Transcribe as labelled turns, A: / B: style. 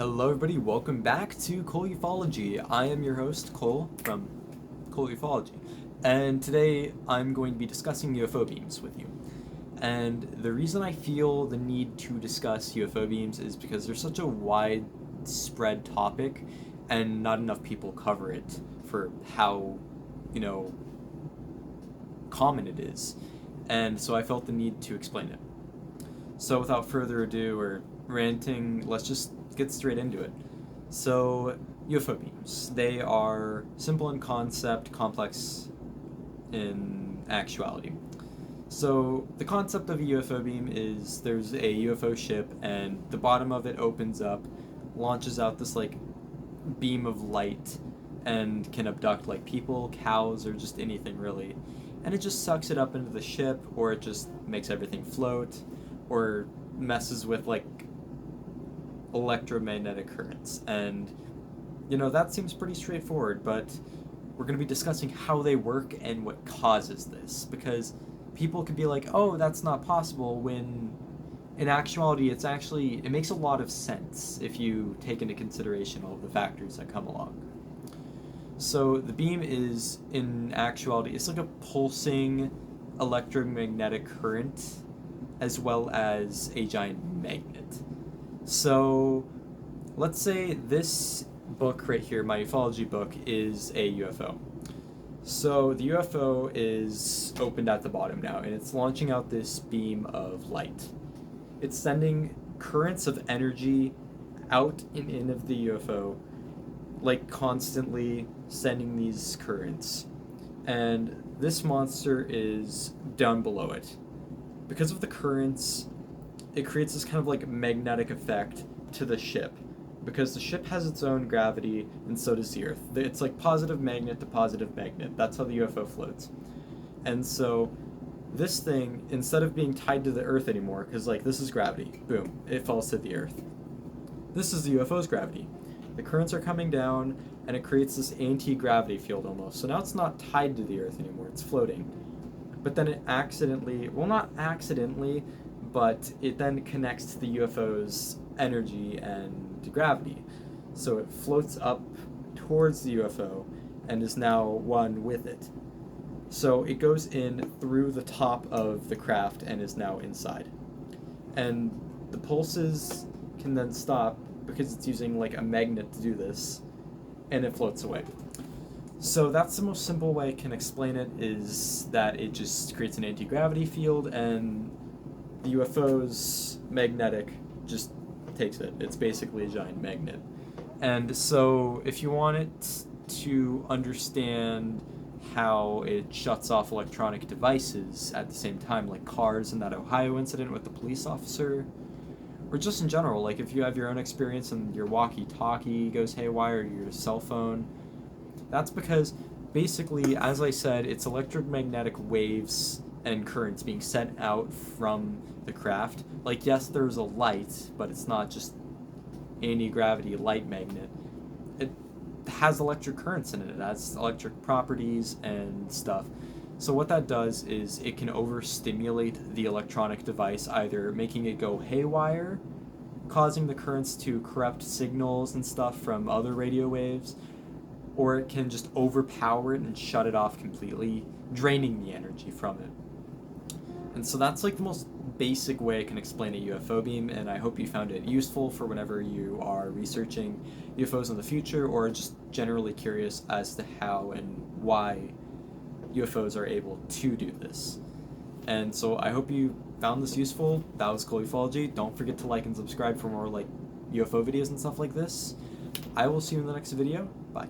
A: Hello everybody, welcome back to Cole Ufology. I am your host, Cole, from Cole Ufology. And today I'm going to be discussing UFO beams with you. And the reason I feel the need to discuss UFO beams is because they're such a widespread topic and not enough people cover it for how, common it is. And so I felt the need to explain it. So without further ado or ranting, let's just get straight into it. So UFO beams, they are simple in concept, complex in actuality. So the concept of a UFO beam is there's a UFO ship and the bottom of it opens up, launches out this beam of light and can abduct people, cows, or just anything really. And it just sucks it up into the ship, or it just makes everything float, or messes with electromagnetic currents. And that seems pretty straightforward, but we're going to be discussing how they work and what causes this, because people could be like, oh, that's not possible, when in actuality it makes a lot of sense if you take into consideration all of the factors that come along. So the beam is, in actuality, it's like a pulsing electromagnetic current as well as a giant magnet. So let's say this book right here, my ufology book, is a UFO. So the UFO is opened at the bottom now, and it's launching out this beam of light. It's sending currents of energy out and in of the UFO, constantly sending these currents. And this monster is down below it. Because of the currents, it creates this kind of magnetic effect to the ship, because the ship has its own gravity and so does the Earth. It's positive magnet to positive magnet. That's how the UFO floats. And so this thing, instead of being tied to the Earth anymore, because this is gravity, boom, it falls to the Earth. This is the UFO's gravity. The currents are coming down and it creates this anti-gravity field almost. So now it's not tied to the Earth anymore, it's floating. But then it not accidentally, but it then connects to the UFO's energy and gravity. So it floats up towards the UFO and is now one with it. So it goes in through the top of the craft and is now inside. And the pulses can then stop because it's using a magnet to do this, and it floats away. So that's the most simple way I can explain it, is that it just creates an anti-gravity field and the UFO's magnetic just takes it. It's basically a giant magnet. And so if you want it to understand how it shuts off electronic devices at the same time, like cars in that Ohio incident with the police officer, or just in general, if you have your own experience and your walkie-talkie goes haywire, or your cell phone, that's because basically, as I said, it's electromagnetic waves and currents being sent out from the craft. Yes, there's a light, but it's not just anti-gravity light magnet. It has electric currents in it. It has electric properties and stuff. So what that does is it can overstimulate the electronic device, either making it go haywire, causing the currents to corrupt signals and stuff from other radio waves, or it can just overpower it and shut it off completely, draining the energy from it. And so that's the most basic way I can explain a UFO beam, and I hope you found it useful for whenever you are researching UFOs in the future, or just generally curious as to how and why UFOs are able to do this. And so I hope you found this useful. That was Cole Ufology. Don't forget to like and subscribe for more UFO videos and stuff like this. I will see you in the next video. Bye.